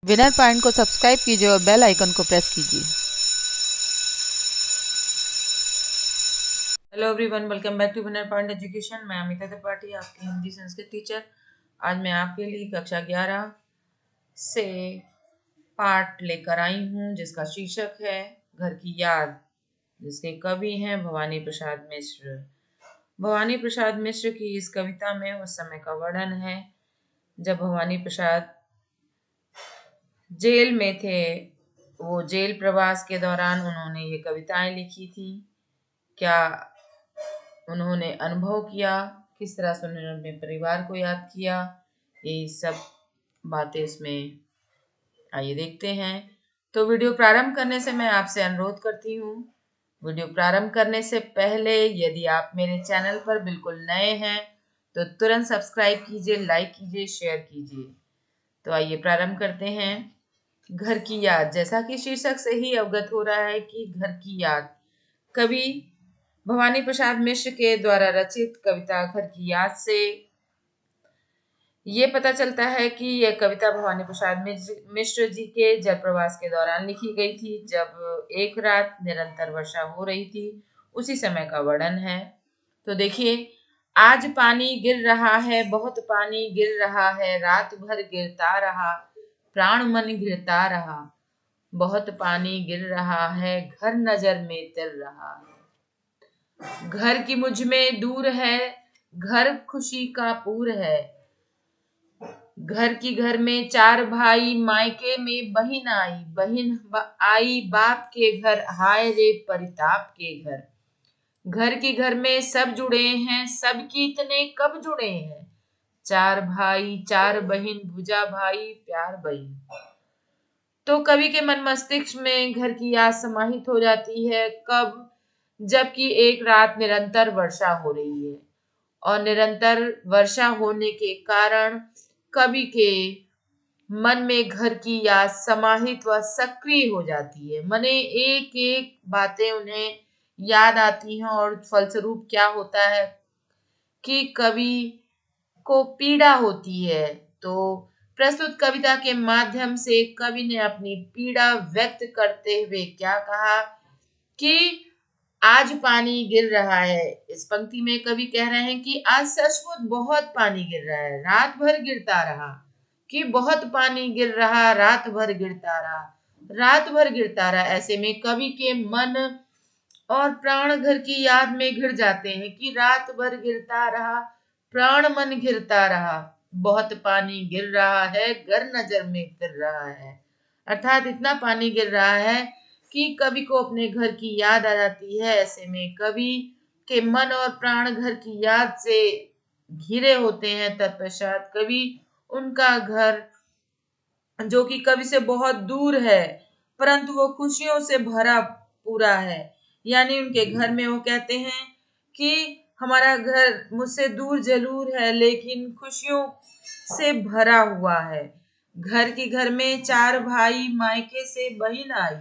Winner point को subscribe कीजिए और बेल आइकन को प्रेस कीजिए। Hello everyone, welcome back to winner point education. मैं अमिता त्रिपाठी, आपकी हिंदी संस्कृत टीचर। आज मैं आपके लिए कक्षा 11 से पाठ लेकर आई हूँ जिसका शीर्षक है घर की याद, जिसके कवि हैं भवानी प्रसाद मिश्र। भवानी प्रसाद मिश्र की इस कविता में उस समय का वर्णन है जब भवानी प्रसाद जेल में थे। वो जेल प्रवास के दौरान उन्होंने ये कविताएं लिखी थी। क्या उन्होंने अनुभव किया, किस तरह से उन्होंने अपने परिवार को याद किया, ये सब बातें इसमें आइए देखते हैं। तो वीडियो प्रारंभ करने से मैं आपसे अनुरोध करती हूँ, वीडियो प्रारंभ करने से पहले यदि आप मेरे चैनल पर बिल्कुल नए हैं तो तुरंत सब्सक्राइब कीजिए, लाइक कीजिए, शेयर कीजिए। तो आइए प्रारंभ करते हैं। घर की याद, जैसा कि शीर्षक से ही अवगत हो रहा है कि घर की याद कवि भवानी प्रसाद मिश्र के द्वारा रचित कविता घर की याद से ये पता चलता है कि यह कविता भवानी प्रसाद मिश्र जी के जल प्रवास के दौरान लिखी गई थी, जब एक रात निरंतर वर्षा हो रही थी। उसी समय का वर्णन है। तो देखिए, आज पानी गिर रहा है, बहुत पानी गिर रहा है, रात भर गिरता रहा, प्राण मन गिरता रहा, बहुत पानी गिर रहा है, घर नजर में तिर रहा है। घर की मुझ में दूर है, घर खुशी का पूर है, घर की घर में चार भाई, मायके में बहिन आई, आई बाप के घर, हाय रे परिताप के घर। घर की घर में सब जुड़े हैं, सब कीतने कब जुड़े हैं, चार भाई चार बहिन, भुजा भाई प्यार बहिन। तो कवि के मन मस्तिष्क में घर की याद समाहित हो जाती है। कब? जबकि एक रात निरंतर वर्षा हो रही है और निरंतर वर्षा होने के कारण कवि के मन में घर की याद समाहित व सक्रिय हो जाती है। माने एक एक बातें उन्हें याद आती हैं और फलस्वरूप क्या होता है कि कवि को पीड़ा होती है। तो प्रस्तुत कविता के माध्यम से कवि ने अपनी पीड़ा व्यक्त करते हुए क्या कहा कि आज पानी गिर रहा है। इस पंक्ति में कवि कह रहे हैं कि आज सचमुच बहुत पानी गिर रहा है, रात भर गिरता रहा, कि बहुत पानी गिर रहा, रात भर गिरता रहा, रात भर गिरता रहा। ऐसे में कवि के मन और प्राण घर की याद में घिर जाते हैं कि रात भर गिरता रहा, प्राण मन घिरता रहा, बहुत पानी गिर रहा है, घर नजर में फिर रहा है। अर्थात इतना पानी गिर रहा है कि कवि को अपने घर की याद आ जाती है। ऐसे में कवि के मन और प्राण घर की याद से घिरे होते हैं। तत्पश्चात कवि उनका घर, जो कि कवि से बहुत दूर है परंतु वो खुशियों से भरा पूरा है, यानी उनके घर में वो कहते हैं कि हमारा घर मुझसे दूर जरूर है लेकिन खुशियों से भरा हुआ है। घर की घर में चार भाई, मायके से बहिन आई,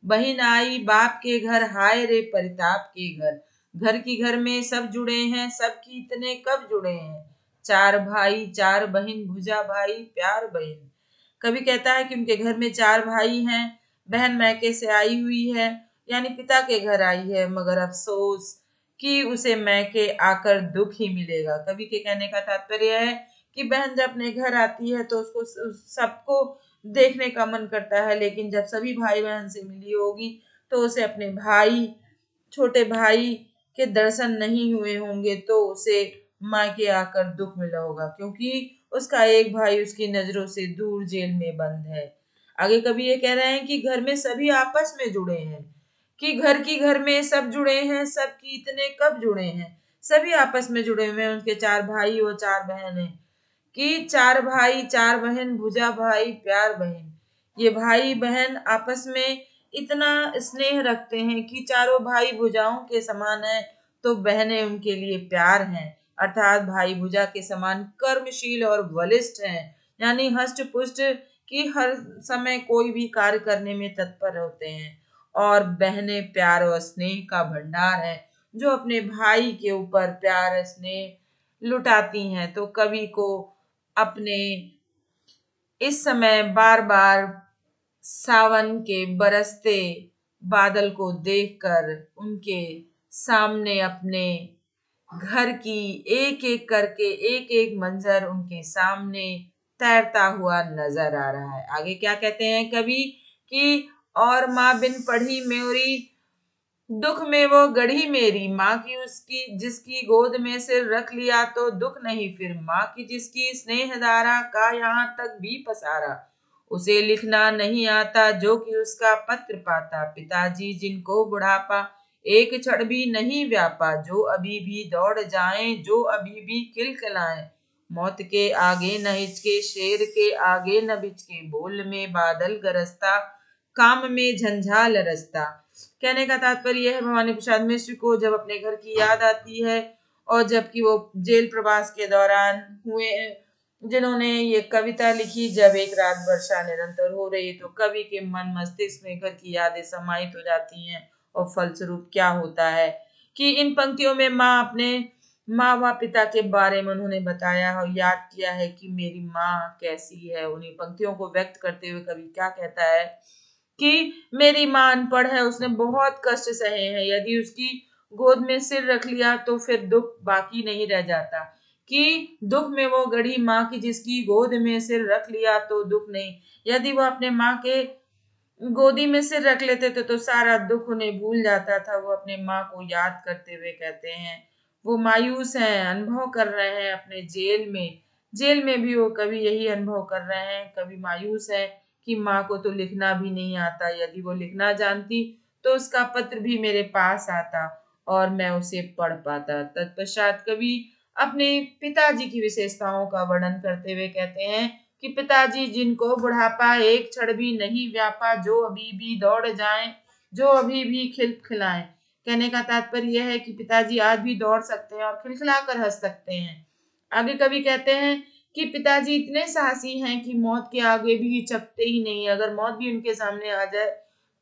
बहिन आई बाप के घर, हाय रे परिताप के घर। घर की घर में सब जुड़े हैं, सब की इतने कब जुड़े हैं, चार भाई चार बहिन, भुजा भाई प्यार बहिन। कवि कहता है कि उनके घर में चार भाई हैं, बहन मैके से आई हुई है, यानी पिता के घर आई है, मगर अफसोस कि उसे मैके आकर दुख ही मिलेगा। कवि के कहने का तात्पर्य है कि बहन जब अपने घर आती है तो उसको सबको देखने का मन करता है, लेकिन जब सभी भाई बहन से मिली होगी तो उसे अपने भाई, छोटे भाई के दर्शन नहीं हुए होंगे तो उसे मायके आकर दुख मिला होगा, क्योंकि उसका एक भाई उसकी नजरों से दूर जेल में बंद है। आगे कवि ये कह रहे हैं कि घर में सभी आपस में जुड़े हैं, कि घर की घर में सब जुड़े हैं, सब की इतने कब जुड़े हैं, सभी आपस में जुड़े हुए हैं। उनके चार भाई और चार बहन हैं, कि चार भाई चार बहन, भुजा भाई प्यार बहन। ये भाई बहन आपस में इतना स्नेह रखते हैं कि चारों भाई भुजाओं के समान है तो बहनें उनके लिए प्यार हैं। अर्थात भाई भुजा के समान कर्मशील और बलिष्ठ हैं, यानी हष्ट पुष्ट, की हर समय कोई भी कार्य करने में तत्पर होते हैं। और बहनें प्यार और स्नेह का भंडार है, जो अपने भाई के ऊपर प्यार स्नेह लुटाती हैं। तो कवि को अपने इस समय बार बार सावन के बरसते बादल को देखकर उनके सामने अपने घर की एक एक करके एक एक मंजर उनके सामने तैरता हुआ नजर आ रहा है। आगे क्या कहते हैं कवि कि और माँ बिन पढ़ी मेरी दुख में वो गढ़ी मेरी, माँ की उसकी जिसकी गोद में सिर रख लिया तो दुख नहीं फिर, माँ की जिसकी स्नेह धारा का यहाँ तक भी पसारा, उसे लिखना नहीं आता जो कि उसका पत्र पाता, पिताजी जिनको बुढ़ापा एक क्षण भी नहीं व्यापा, जो अभी भी दौड़ जाएं जो अभी भी खिलखिलाएं, मौत के आगे न हिचके शेर के आगे न बिचके, बोल में बादल गरजता काम में झंझाल रसता। कहने का तात्पर्य है भवानी प्रसाद मिश्र को जब अपने घर की याद आती है और जबकि वो जेल प्रवास के दौरान हुए, जिन्होंने ये कविता लिखी, जब एक रात वर्षा निरंतर हो रही तो कवि के मन मस्तिष्क में घर की यादें समाहित हो जाती हैं और फलस्वरूप क्या होता है कि इन पंक्तियों में माँ अपने माँ व पिता के बारे में उन्होंने बताया और याद किया है कि मेरी माँ कैसी है। उन्हीं पंक्तियों को व्यक्त करते हुए कवि क्या कहता है कि मेरी माँ अनपढ़ है, उसने बहुत कष्ट सहे हैं, यदि उसकी गोद में सिर रख लिया तो फिर दुख बाकी नहीं रह जाता, कि दुख में वो गढ़ी माँ की जिसकी गोद में सिर रख लिया तो दुख नहीं, यदि वो अपने माँ के गोदी में सिर रख लेते थे तो सारा दुख उन्हें भूल जाता था। वो अपने माँ को याद करते हुए कहते हैं वो मायूस हैं, अनुभव कर रहे हैं अपने जेल में भी वो कवि यही अनुभव कर रहे हैं। कवि मायूस है कि माँ को तो लिखना भी नहीं आता, यदि वो लिखना जानती तो उसका पत्र भी मेरे पास आता और मैं उसे पढ़ पाता। तत्पश्चात कवि अपने पिताजी की विशेषताओं का वर्णन करते हुए कहते हैं कि पिताजी जिनको बुढ़ापा एक क्षण भी नहीं व्यापा, जो अभी भी दौड़ जाएं जो अभी भी खिलखिलाएं। कहने का तात्पर्य यह है कि पिताजी आज भी दौड़ सकते हैं और खिलखिलाकर हंस सकते हैं। आगे कवि कहते हैं कि पिताजी इतने साहसी हैं कि मौत के आगे भी चकते ही नहीं, अगर मौत भी उनके सामने आ जाए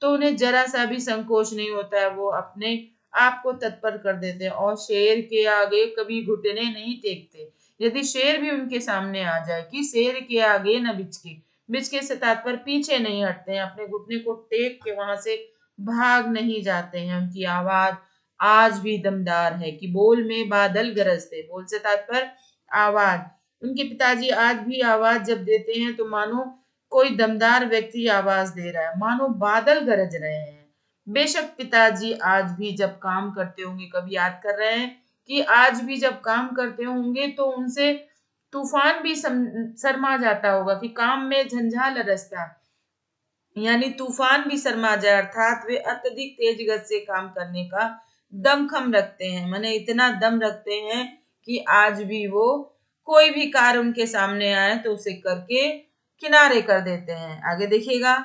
तो उन्हें जरा सा भी संकोच नहीं होता है, वो अपने आप को तत्पर कर देते हैं और शेर के आगे कभी घुटने नहीं टेकते। यदि शेर भी उनके सामने आ जाए कि शेर के आगे न बिचके, बिचके से तात्पर्य पीछे नहीं हटते हैं, अपने घुटने को टेक के वहां से भाग नहीं जाते हैं। उनकी आवाज आज भी दमदार है कि बोल में बादल गरजते, बोल से तात्पर्य आवाज। उनके पिताजी आज भी आवाज जब देते हैं तो मानो कोई दमदार व्यक्ति आवाज दे रहा है, मानो बादल गरज रहे हैं। बेशक पिताजी आज भी जब काम करते होंगे, कभी याद कर रहे हैं कि आज भी जब काम करते होंगे तो उनसे तूफान भी शर्मा जाता होगा कि काम में झंझाल रचता, यानी तूफान भी शर्मा जाए, अर्थात वे अत्यधिक तेज गति से काम करने का दमखम रखते हैं, माने इतना दम रखते हैं कि आज भी वो कोई भी कार्य उनके सामने आए तो उसे करके किनारे कर देते हैं। आगे देखिएगा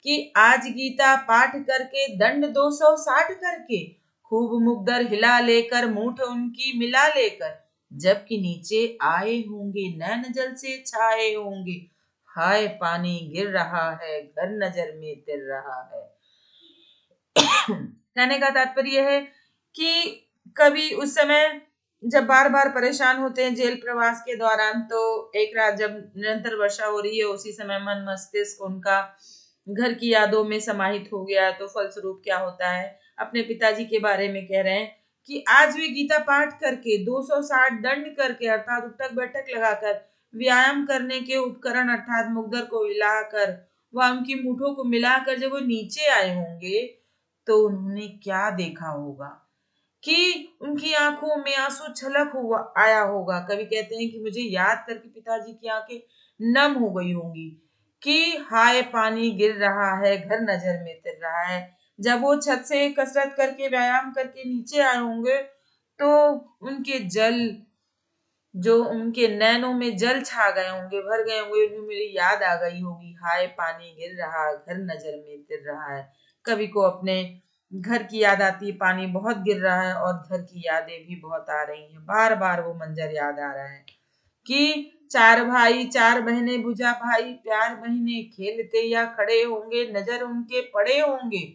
कि आज गीता पाठ करके दंड 260 करके, खूब मुग्धर हिला लेकर मूठ उनकी मिला लेकर, जबकि नीचे आए होंगे नैन जल से छाए होंगे, हाय पानी गिर रहा है घर नजर में तिर रहा है। कहने का तात्पर्य है कि कवि उस समय जब बार बार परेशान होते हैं जेल प्रवास के दौरान, तो एक रात जब निरंतर वर्षा हो रही है उसी समय मन मस्तिष्क उनका घर की यादों में समाहित हो गया, तो फलस्वरूप क्या होता है, अपने पिताजी के बारे में कह रहे हैं कि आज भी गीता पाठ करके 260 दंड करके, अर्थात उठक बैठक लगाकर, व्यायाम करने के उपकरण अर्थात मुग्धर को हिलाकर व उनकी मुठों को मिलाकर जब वो नीचे आए होंगे तो उन्होंने क्या देखा होगा कि उनकी आंखों में आंसू छलक हुआ आया होगा। कवि कहते हैं कि मुझे याद करके पिताजी की आंखें नम हो गई होंगी कि हाय पानी गिर रहा है घर नजर में तिर रहा है। जब वो छत से कसरत करके व्यायाम करके नीचे आए होंगे तो उनके जल जो उनके नैनों में जल छा गए होंगे, भर गए होंगे, उन्हें मेरी याद आ गई होगी, हाय पानी गिर रहा घर नजर में तिर रहा है। कवि को अपने घर की याद आती है, पानी बहुत गिर रहा है और घर की यादें भी बहुत आ रही हैं, बार बार वो मंजर याद आ रहा है कि चार भाई चार बहने भुजा भाई, प्यार महीने खेलते या खड़े होंगे, नजर उनके पड़े होंगे,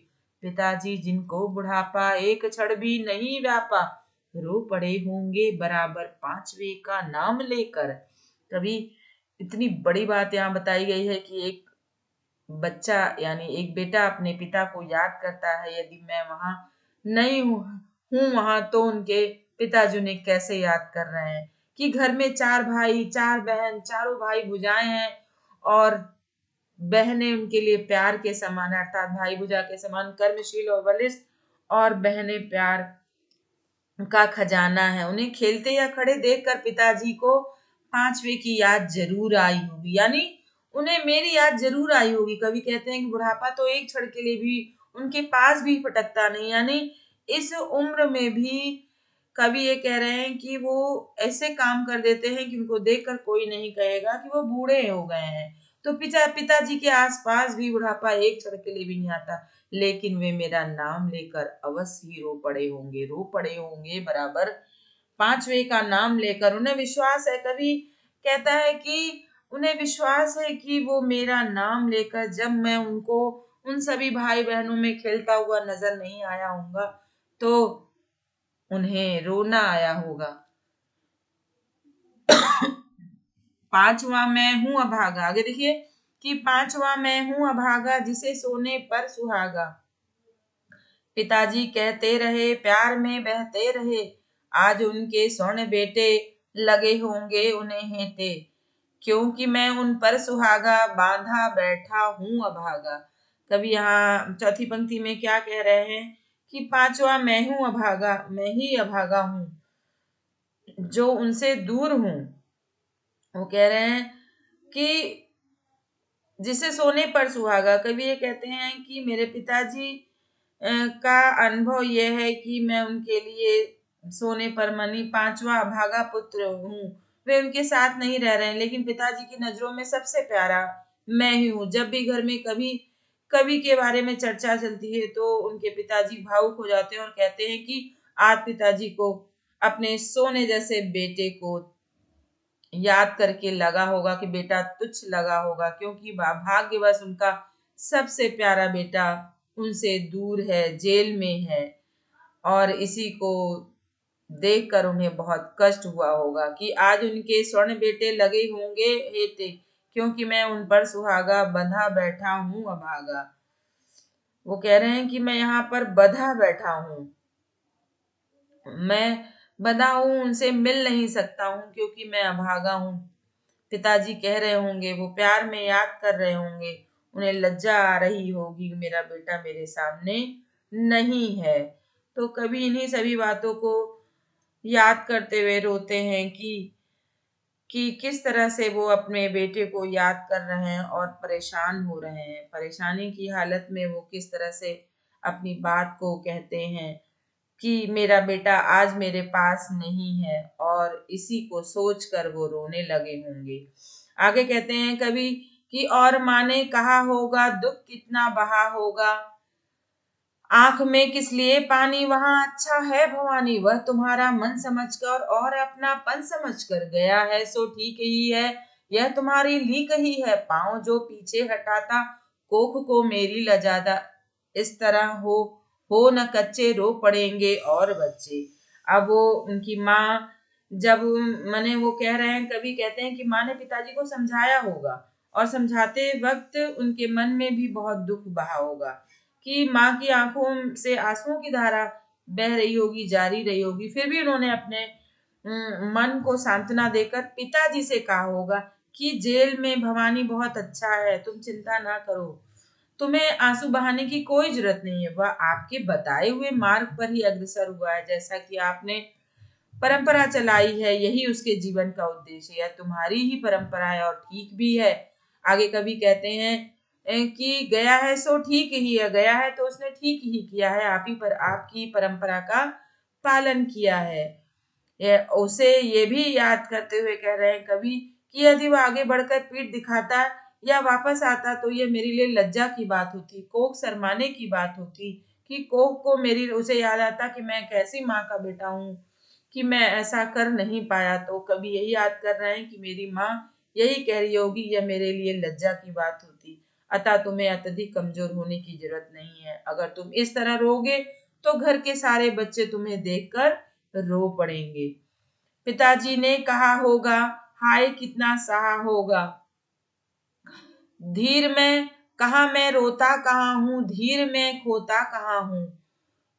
पिताजी जिनको बुढ़ापा एक क्षण भी नहीं व्यापा, रो पड़े होंगे बराबर पांचवे का नाम लेकर। कवि इतनी बड़ी बात यहाँ बताई गई है कि एक बच्चा यानी एक बेटा अपने पिता को याद करता है, यदि मैं वहां नहीं हूँ वहां तो उनके पिताजी उन्हें कैसे याद कर रहे हैं। कि घर में 4 भाई 4 बहन, चारों भाई भुजाएं हैं और बहनें उनके लिए प्यार के समान, अर्थात भाई भुजा के समान कर्मशील और बलिष्ठ, और बहनें प्यार का खजाना है। उन्हें खेलते या खड़े देखकर पिताजी को 5वें की याद जरूर आई होगी, यानी उन्हें मेरी याद जरूर आई होगी। कवि कहते हैं कि बुढ़ापा तो एक क्षण के लिए भी उनके पास भी फटकता नहीं, यानी इस उम्र में भी कवि ये कह रहे हैं कि वो ऐसे काम कर देते हैं कि उनको देखकर कोई नहीं कहेगा कि वो बूढ़े हो गए हैं। तो पिताजी के आसपास भी बुढ़ापा एक क्षण के लिए भी नहीं आता, लेकिन वे मेरा नाम लेकर अवश्य ही रो पड़े होंगे बराबर। 5वें का नाम लेकर उन्हें विश्वास है, कवि कहता है कि उन्हें विश्वास है कि वो मेरा नाम लेकर जब मैं उनको उन सभी भाई बहनों में खेलता हुआ नजर नहीं आया होऊंगा तो उन्हें रोना आया होगा। 5वां मैं हूं अभागा, आगे देखिए कि 5वां मैं हूं अभागा जिसे सोने पर सुहागा। पिताजी कहते रहे प्यार में बहते रहे, आज उनके स्वर्ण बेटे लगे होंगे उन्हें हेते, क्योंकि मैं उन पर सुहागा बांधा बैठा हूं अभागा। कभी यहाँ चौथी पंक्ति में क्या कह रहे हैं कि 5वां मैं हूं अभागा, मैं ही अभागा हूं जो उनसे दूर हूं। वो कह रहे हैं कि जिसे सोने पर सुहागा, कभी ये कहते हैं कि मेरे पिताजी का अनुभव यह है कि मैं उनके लिए सोने पर मनी 5वां अभागा पुत्र हूँ। वे उनके साथ नहीं रह रहे हैं, लेकिन पिताजी की नजरों में सबसे प्यारा मैं ही हूँ। जब भी घर में कभी कवि के बारे में चर्चा चलती है तो उनके पिताजी भावुक हो जाते हैं और कहते हैं कि आज पिताजी को अपने सोने जैसे बेटे को याद करके लगा होगा कि बेटा तुच्छ लगा होगा, क्योंकि भाग्यवश उनका सबसे प्यारा बेटा उनसे दूर है, जेल में है, और इसी को देखकर उन्हें बहुत कष्ट हुआ होगा कि आज उनके स्वर्ण बेटे लगे होंगे हेते, क्योंकि मैं उन पर सुहागा बंधा बैठा हूं अभागा। वो कह रहे हैं कि मैं यहाँ पर बंधा बैठा हूं, मैं बंधा हूं, उनसे मिल नहीं सकता हूं क्योंकि मैं अभागा हूं। पिताजी कह रहे होंगे, वो प्यार में याद कर रहे होंगे, उन्हें लज्जा आ रही होगी मेरा बेटा मेरे सामने नहीं है। तो कभी इन्हीं सभी बातों को याद करते हुए रोते हैं कि किस तरह से वो अपने बेटे को याद कर रहे हैं और परेशान हो रहे हैं। परेशानी की हालत में वो किस तरह से अपनी बात को कहते हैं कि मेरा बेटा आज मेरे पास नहीं है, और इसी को सोचकर वो रोने लगे होंगे। आगे कहते हैं कवि कि और माँ ने कहा होगा दुख कितना बहा होगा, आंख में किस लिए पानी वहां अच्छा है भवानी, वह तुम्हारा मन समझकर और अपनापन समझकर गया है सो ठीक ही है, यह तुम्हारी लीक ही है, पाँव जो पीछे हटाता कोख को मेरी लजादा, इस तरह हो न कच्चे रो पड़ेंगे और बच्चे। अब वो उनकी माँ जब मने वो कह रहे हैं, कवि कहते हैं कि माँ ने पिताजी को समझाया होगा और समझाते वक्त उनके मन में भी बहुत दुख बहा होगा कि माँ की आंखों से आंसुओं की धारा बह रही होगी, जारी रही होगी। फिर भी उन्होंने अपने मन को सांत्वना देकर पिताजी से कहा होगा कि जेल में भवानी बहुत अच्छा है, तुम चिंता ना करो, तुम्हें आंसू बहाने की कोई जरूरत नहीं है, वह आपके बताए हुए मार्ग पर ही अग्रसर हुआ है, जैसा कि आपने परंपरा चलाई है, यही उसके जीवन का उद्देश्य है, तुम्हारी ही परंपरा है और ठीक भी है। आगे कभी कहते हैं कि गया है सो ठीक ही है, गया है तो उसने ठीक ही किया है, आप ही पर आपकी परंपरा का पालन किया है। उसे ये भी याद करते हुए कह रहे हैं कवि कि यदि वो आगे बढ़कर पीठ दिखाता या वापस आता तो ये मेरे लिए लज्जा की बात होती, कोख शर्माने की बात होती, कि कोख को मेरी उसे याद आता कि मैं कैसी माँ का बेटा हूँ कि मैं ऐसा कर नहीं पाया। तो कभी यही याद कर रहे हैं कि मेरी माँ यही कह रही होगी, यह मेरे लिए लज्जा की बात होती, अतः तुम्हें अत्यधिक कमजोर होने की जरूरत नहीं है, अगर तुम इस तरह रोगे तो घर के सारे बच्चे तुम्हें देखकर रो पड़ेंगे। पिताजी ने कहा होगा हाय कितना सहा होगा। धीर में कहाँ मैं रोता कहाँ हूँ, धीर में खोता कहाँ हूँ।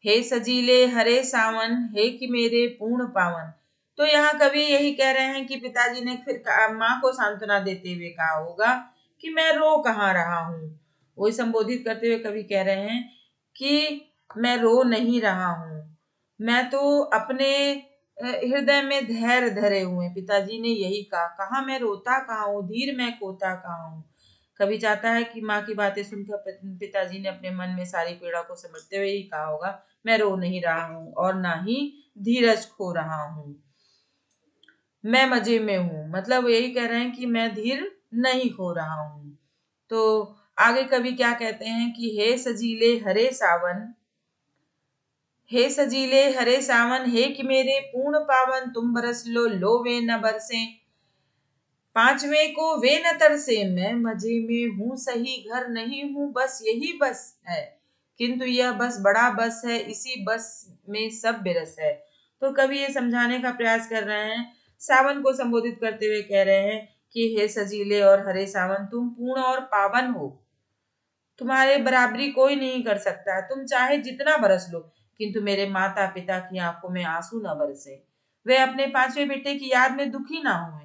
हे सजीले हरे सावन, हे कि मेरे पूर्ण पावन। तो यहाँ कवि यही कह रहे हैं कि पिताजी ने फिर माँ को सांत्वना देते हुए कहा होगा कि मैं रो कहाँ रहा हूँ। वही संबोधित करते हुए कवि कह रहे हैं कि मैं रो नहीं रहा हूँ, मैं तो अपने हृदय में धैर्य धरे हुए। पिताजी ने यही कहा मैं रोता कहाँ हूँ, धीर मैं खोता कहाँ हूँ। कवि चाहता है कि माँ की बातें सुनकर पिताजी ने अपने मन में सारी पीड़ा को समझते हुए ही कहा होगा मैं रो नहीं रहा हूँ और ना ही धीरज खो रहा हूँ, मैं मजे में हूँ। मतलब यही कह रहे हैं कि मैं धीर नहीं खो रहा हूँ। तो आगे कवि क्या कहते हैं कि हे सजीले हरे सावन, हे सजीले हरे सावन, हे कि मेरे पूर्ण पावन। तुम बरस लो वे न बरसे, पांचवे को वे न तरसे। मैं मजे में हूँ सही, घर नहीं हूँ बस, यही बस है, किंतु यह बस बड़ा बस है, इसी बस में सब बिरस है। तो कवि ये समझाने का प्रयास कर रहे हैं, सावन को संबोधित करते हुए कह रहे हैं कि हे सजीले और हरे सावन, तुम पूर्ण और पावन हो, तुम्हारे बराबरी कोई नहीं कर सकता, तुम चाहे जितना बरस लो, किंतु मेरे माता पिता की आंखों में आंसू न बरसे, वे अपने पांचवें बेटे की याद में दुखी ना हुए।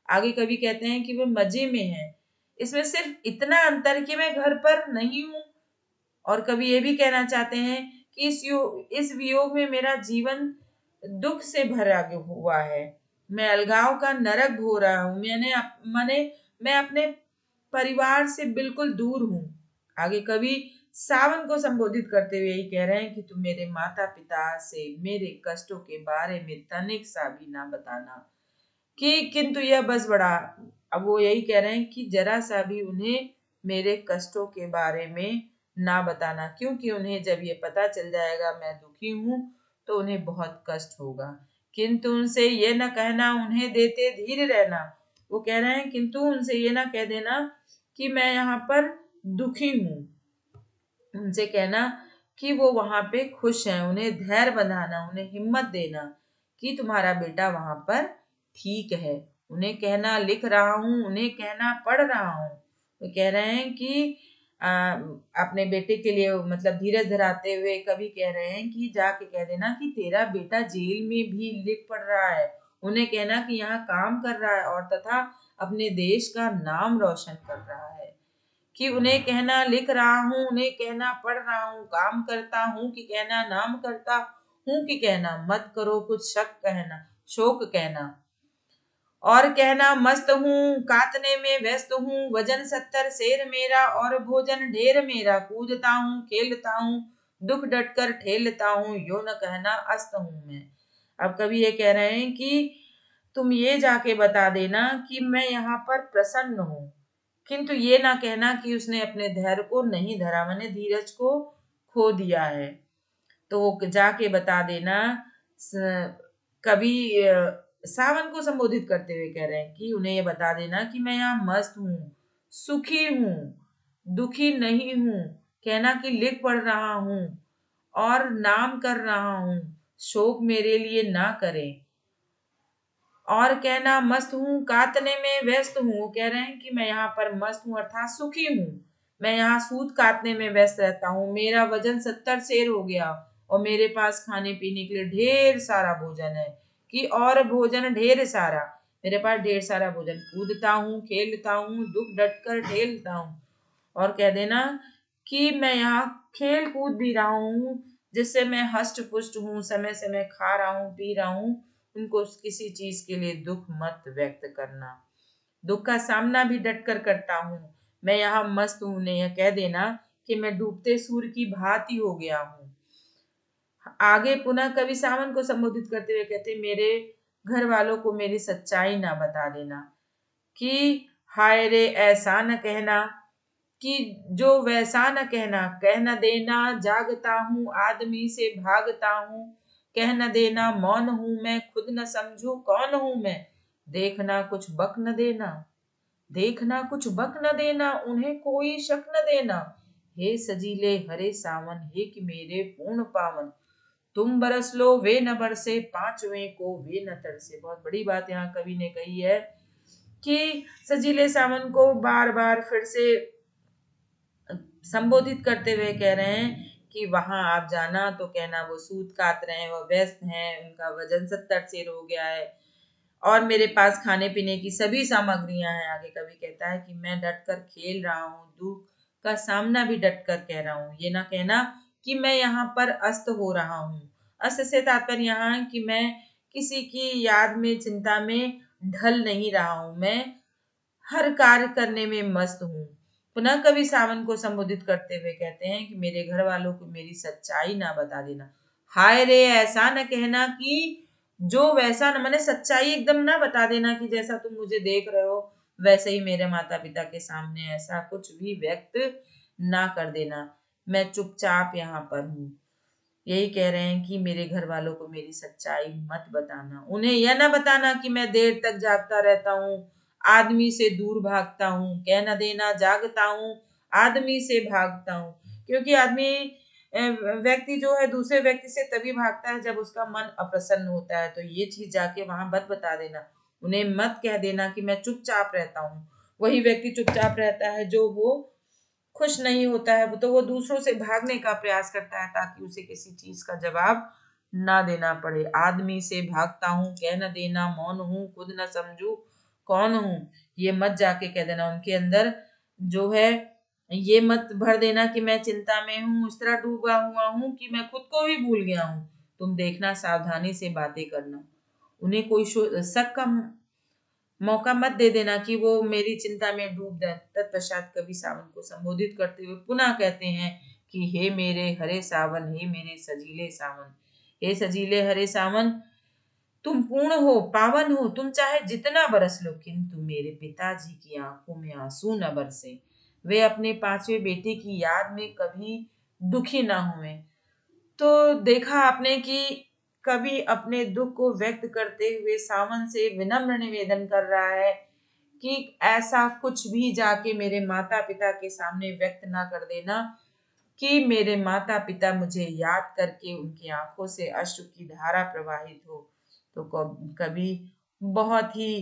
आगे कवि कहते हैं कि वे मजे में हैं, इसमें सिर्फ इतना अंतर कि मैं घर पर नहीं हूं। और कवि ये भी कहना चाहते हैं कि इस वियोग में मेरा जीवन दुख से भरा हुआ है, मैं अलगाव का नरक भो रहा हूँ, मैं अपने परिवार से बिल्कुल दूर हूँ। आगे कवि सावन को संबोधित करते हुए यही कह रहे हैं कि तुम मेरे माता पिता से मेरे कष्टों के बारे में तनिक सा भी ना बताना, कि किंतु यह बस बड़ा। अब वो यही कह रहे हैं कि जरा सा भी उन्हें मेरे कष्टों के बारे में ना बताना, क्योंकि उन्हें जब ये पता चल जाएगा मैं दुखी हूँ तो उन्हें बहुत कष्ट होगा। किंतु उनसे ये न कहना उन्हें देते धीर रहना, वो कह रहे हैं किंतु उनसे ये ना कह देना कि मैं यहाँ पर दुखी हूँ, उनसे कहना कि वो वहां पे खुश हैं, उन्हें धैर्य बंधाना, उन्हें हिम्मत देना कि तुम्हारा बेटा वहां पर ठीक है। उन्हें कहना लिख रहा हूँ, उन्हें कहना पढ़ रहा हूँ। वो कह रहे हैं कि अपने बेटे के लिए मतलब धीरज धराते हुए कभी कह रहे हैं कि जाके कह देना कि तेरा बेटा जेल में भी लिख पढ़ रहा है, उन्हें कहना कि यहाँ काम कर रहा है और तथा अपने देश का नाम रोशन कर रहा है। कि उन्हें कहना लिख रहा हूँ, उन्हें कहना पढ़ रहा हूँ, काम करता हूँ कि कहना नाम करता हूँ कि कहना मत करो कुछ शक कहना शोक कहना, और कहना मस्त हूँ कातने में व्यस्त हूँ, वजन 70 शेर मेरा और भोजन ढेर मेरा, कूदता हूँ खेलता हूँ दुख डट कर ठेलता हूँ, यो न कहना अस्त हूँ मैं। अब कभी ये कह रहे हैं कि तुम ये जाके बता देना कि मैं यहाँ पर प्रसन्न हूँ, किंतु ये ना कहना कि उसने अपने धैर्य को नहीं धरा, मैंने धीरज को खो दिया है। तो वो जाके बता देना। कभी सावन को संबोधित करते हुए कह रहे हैं कि उन्हें ये बता देना कि मैं यहाँ मस्त हूँ, सुखी हूँ, दुखी नहीं हूँ, कहना कि लिख पढ़ रहा हूँ और नाम कर रहा हूँ, शोक मेरे लिए ना करें, और कहना मस्त हूँ कातने में व्यस्त हूँ। वो कह रहे हैं कि मैं यहाँ पर मस्त हूँ अर्थात सुखी हूँ, मैं यहाँ सूत काटने में व्यस्त रहता हूँ, मेरा वजन 70 शेर हो गया और मेरे पास खाने पीने के लिए ढेर सारा भोजन है, कि और भोजन ढेर सारा, मेरे पास ढेर सारा भोजन, कूदता हूँ खेलता हूँ दुख डट कर ठेलता हूँ। और कह देना कि मैं यहाँ खेल कूद भी रहा हूँ, जिससे मैं हष्ट पुष्ट हूँ, समय समय खा रहा हूँ पी रहा हूँ, उनको किसी चीज के लिए दुख मत व्यक्त करना, दुख का सामना भी डट कर करता हूँ, मैं यहाँ मस्त हूँ। उन्हें यह कह देना कि मैं डूबते सूर्य की भांति हो गया हूँ। आगे पुनः कवि सावन को संबोधित करते हुए कहते मेरे घर वालों को मेरी सच्चाई ना बता देना, कि हाय रे ऐसा न कहना, कि जो वैसा न कहना, कह न देना जागता हूँ आदमी से भागता हूँ, कह न देना मौन हूँ मैं खुद न समझू कौन हूँ मैं, देखना कुछ बक न देना, देखना कुछ बक न देना, उन्हें कोई शक न देना। हे सजीले हरे सावन, हे कि मेरे पूर्ण पावन, तुम बरस लो वे न बरसे, पांचवें को वे न तरसे। बहुत बड़ी बात यहाँ कवि ने कही है कि सजीले सावन को बार बार फिर से संबोधित करते हुए कह रहे हैं कि वहां आप जाना तो कहना वो सूत काट रहे हैं, वो व्यस्त हैं, उनका वजन 70 सेर हो गया है और मेरे पास खाने पीने की सभी सामग्रियां हैं। आगे कवि कहता है कि मैं डट कर खेल रहा हूँ, दुख का सामना भी डट कर कह रहा हूँ। ये ना कहना कि मैं यहाँ पर अस्त हो रहा हूँ। अस्त से तात्पर्य यहाँ है कि मैं किसी की याद में, चिंता में ढल नहीं रहा हूँ, मैं हर कार्य करने में मस्त हूँ। पुनः कवि सावन को संबोधित करते हुए कहते हैं कि मेरे घर वालों को मेरी सच्चाई ना बता देना। हाय रे, ऐसा न कहना कि जो वैसा न, मैंने सच्चाई एकदम ना बता देना कि जैसा तुम मुझे देख रहे हो वैसे ही मेरे माता पिता के सामने ऐसा कुछ भी व्यक्त ना कर देना। मैं चुपचाप यहाँ पर हूँ। यही कह रहे हैं कि मेरे घर वालों को मेरी सच्चाई मत बताना। उन्हें यह ना बताना कि मैं देर तक जागता रहता हूँ, आदमी से दूर भागता हूँ। कह न देना जागता हूँ, आदमी से भागता हूँ। क्योंकि आदमी व्यक्ति जो है दूसरे व्यक्ति से तभी भागता है जब उसका मन अप्रसन्न होता है। तो ये चीज जाके वहां मत बता देना। उन्हें मत कह देना कि मैं चुपचाप रहता हूँ। वही व्यक्ति चुपचाप रहता है जो वो खुश नहीं होता है, तो वो दूसरों से भागने का प्रयास करता है ताकि उसे किसी चीज का जवाब ना देना पड़े। आदमी से भागता हूँ, कह न देना मौन हूँ, खुद न समझू कौन हूँ। ये मत जाके कह देना उनके अंदर जो है, ये मत भर देना कि मैं चिंता में हूँ, इस तरह डूबा हुआ हूँ कि मैं खुद को भी भूल गया हूँ। तुम देखना, सावधानी से बातें करना। उन्हें कोई शक का मौका मत दे देना कि वो मेरी चिंता में डूब जाए। तत्पश्चात कवि सावन को संबोधित करते हुए पुनः कहते हैं कि हे मेरे हरे सावन, हे मेरे सजीले सावन, हे सजीले हरे सावन, तुम पूर्ण हो, पावन हो, तुम चाहे जितना बरस लो, किंतु मेरे पिताजी की आंखों में आंसू न बरसे। वे अपने पांचवें बेटे की याद में कभी दुखी ना हुए। तो देखा आपने कि कवि अपने दुख को व्यक्त करते हुए सावन से विनम्र निवेदन कर रहा है कि ऐसा कुछ भी जाके मेरे माता पिता के सामने व्यक्त ना कर देना कि मेरे माता पिता मुझे याद करके उनकी आंखों से अश्रु की धारा प्रवाहित हो। तो कवि बहुत ही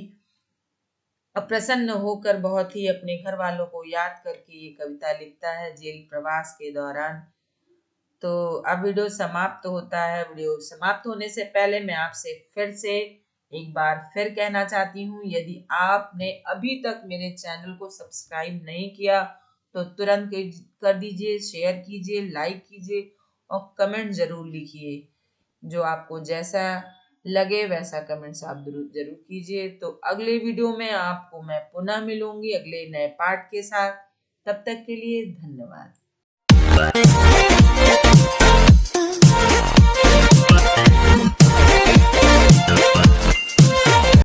प्रसन्न होकर, बहुत ही अपने घर वालों को याद करके ये कविता लिखता है जेल प्रवास के दौरान। तो अब वीडियो समाप्त होता है। वीडियो समाप्त होने से पहले मैं आपसे फिर से एक बार फिर कहना चाहती हूँ, यदि आपने अभी तक मेरे चैनल को सब्सक्राइब नहीं किया तो तुरंत कर दीजिए, शेयर कीजिए, लाइक कीजिए और कमेंट जरूर लिखिए। जो आपको जैसा लगे वैसा कमेंट्स आप जरूर कीजिए। तो अगले वीडियो में आपको मैं पुनः मिलूंगी अगले नए पार्ट के साथ। तब तक के लिए धन्यवाद।